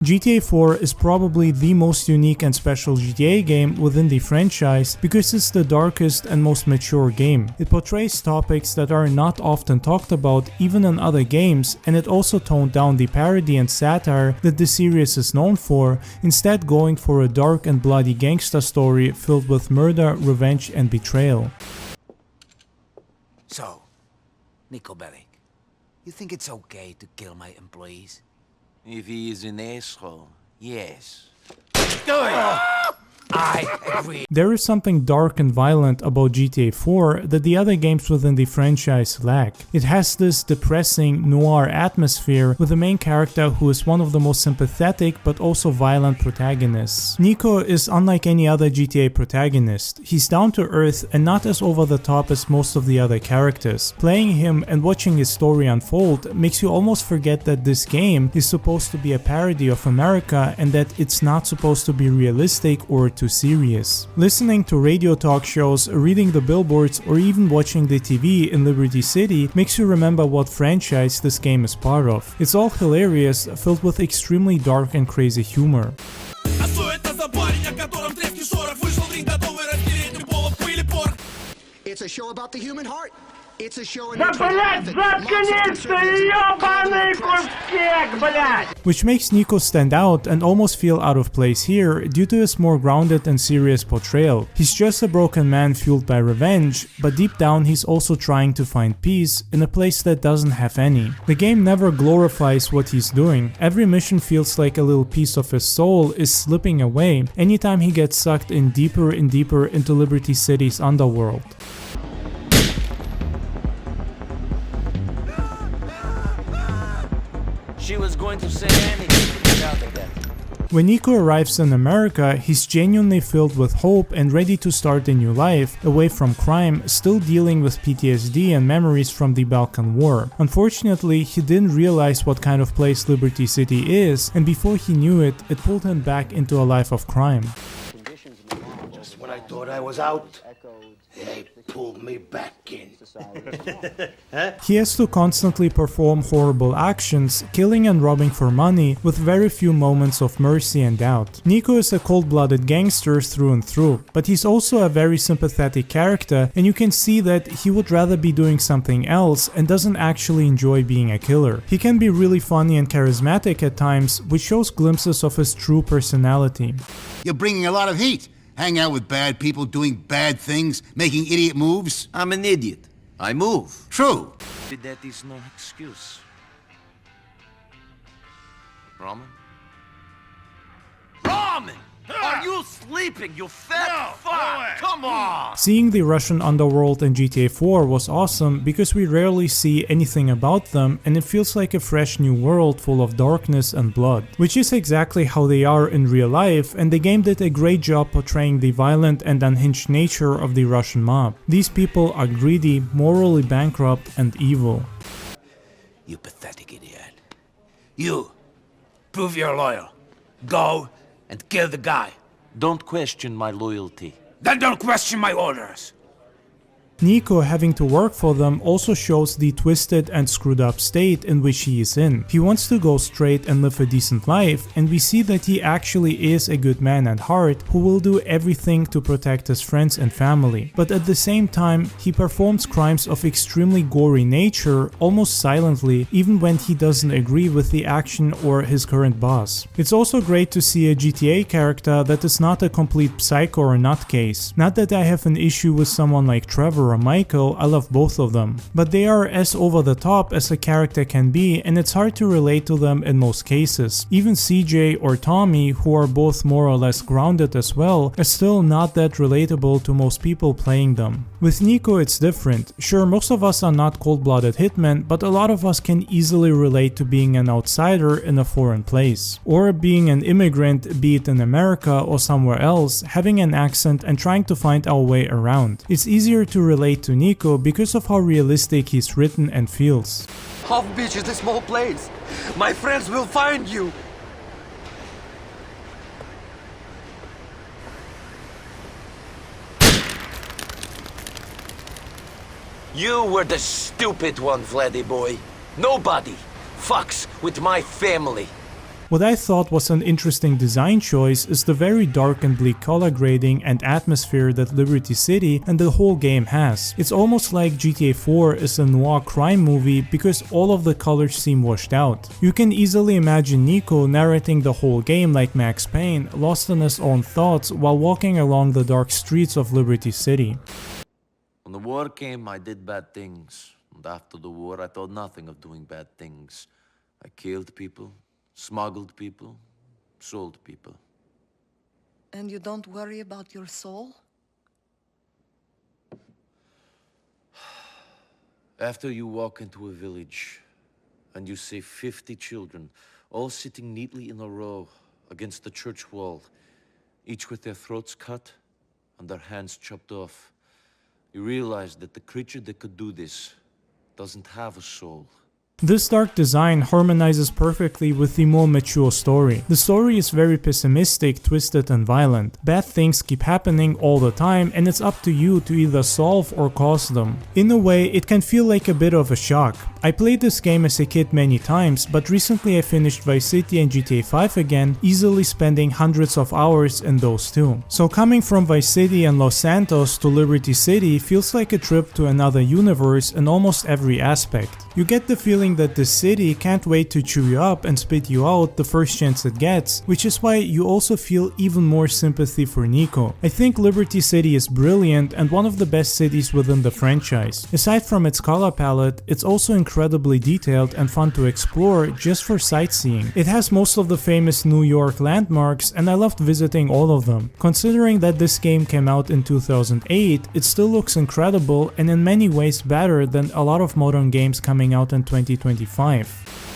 GTA 4 is probably the most unique and special GTA game within the franchise because it's the darkest and most mature game. It portrays topics that are not often talked about even in other games, and it also toned down the parody and satire that the series is known for, instead going for a dark and bloody gangsta story filled with murder, revenge and betrayal. So, Nico Bellic, you think it's okay to kill my employees? If he is an asshole, yes. Do it! I agree. There is something dark and violent about GTA 4 that the other games within the franchise lack. It has this depressing noir atmosphere with the main character who is one of the most sympathetic but also violent protagonists. Nico is unlike any other GTA protagonist. He's down to earth and not as over the top as most of the other characters. Playing him and watching his story unfold makes you almost forget that this game is supposed to be a parody of America and that it's not supposed to be realistic or too serious. Listening to radio talk shows, reading the billboards, or even watching the TV in Liberty City makes you remember what franchise this game is part of. It's all hilarious, filled with extremely dark and crazy humor. It's a show about the human heart. It's a show Which makes Nico stand out and almost feel out of place here due to his more grounded and serious portrayal. He's just a broken man fueled by revenge, but deep down he's also trying to find peace in a place that doesn't have any. The game never glorifies what he's doing. Every mission feels like a little piece of his soul is slipping away anytime he gets sucked in deeper and deeper into Liberty City's underworld. She was going to say anything without that. When Nico arrives in America, he's genuinely filled with hope and ready to start a new life, away from crime, still dealing with PTSD and memories from the Balkan War. Unfortunately, he didn't realize what kind of place Liberty City is, and before he knew it, it pulled him back into a life of crime. Just when I thought I was out, they pulled me back in. He has to constantly perform horrible actions, killing and robbing for money, with very few moments of mercy and doubt. Nico is a cold-blooded gangster through and through, but he's also a very sympathetic character, and you can see that he would rather be doing something else and doesn't actually enjoy being a killer. He can be really funny and charismatic at times, which shows glimpses of his true personality. You're bringing a lot of heat. Hang out with bad people, doing bad things, making idiot moves. I'm an idiot. I move. True. But that is no excuse. Roman? Roman! Are you sleeping, you fat fuck? Come on! Seeing the Russian underworld in GTA 4 was awesome because we rarely see anything about them, and it feels like a fresh new world full of darkness and blood. Which is exactly how they are in real life, and the game did a great job portraying the violent and unhinged nature of the Russian mob. These people are greedy, morally bankrupt and evil. You pathetic idiot. You, prove you're loyal. Go and kill the guy. Don't question my loyalty. Then don't question my orders. Nico having to work for them also shows the twisted and screwed up state in which he is in. He wants to go straight and live a decent life, and we see that he actually is a good man at heart who will do everything to protect his friends and family. But at the same time, he performs crimes of extremely gory nature almost silently, even when he doesn't agree with the action or his current boss. It's also great to see a GTA character that is not a complete psycho or nutcase. Not that I have an issue with someone like Trevor or Michael, I love both of them. But they are as over the top as a character can be, and it's hard to relate to them in most cases. Even CJ or Tommy, who are both more or less grounded as well, are still not that relatable to most people playing them. With Nico it's different. Sure, most of us are not cold-blooded hitmen, but a lot of us can easily relate to being an outsider in a foreign place. Or being an immigrant, be it in America or somewhere else, having an accent and trying to find our way around. It's easier to relate to Nico because of how realistic he's written and feels. Half Beach is a small place. My friends will find you. You were the stupid one, Vladdy boy. Nobody fucks with my family. What I thought was an interesting design choice is the very dark and bleak color grading and atmosphere that Liberty City and the whole game has. It's almost like GTA 4 is a noir crime movie because all of the colors seem washed out. You can easily imagine Nico narrating the whole game like Max Payne, lost in his own thoughts while walking along the dark streets of Liberty City. When the war came, I did bad things. And after the war, I thought nothing of doing bad things. I killed people, smuggled people, sold people. And you don't worry about your soul? After you walk into a village and you see 50 children all sitting neatly in a row against the church wall, each with their throats cut and their hands chopped off, you realize that the creature that could do this doesn't have a soul. This dark design harmonizes perfectly with the more mature story. The story is very pessimistic, twisted and violent. Bad things keep happening all the time and it's up to you to either solve or cause them. In a way, it can feel like a bit of a shock. I played this game as a kid many times, but recently I finished Vice City and GTA 5 again, easily spending hundreds of hours in those two. So coming from Vice City and Los Santos to Liberty City feels like a trip to another universe in almost every aspect. You get the feeling that the city can't wait to chew you up and spit you out the first chance it gets, which is why you also feel even more sympathy for Nico. I think Liberty City is brilliant and one of the best cities within the franchise. Aside from its color palette, it's also incredibly detailed and fun to explore just for sightseeing. It has most of the famous New York landmarks and I loved visiting all of them. Considering that this game came out in 2008, it still looks incredible and in many ways better than a lot of modern games coming out in 2025.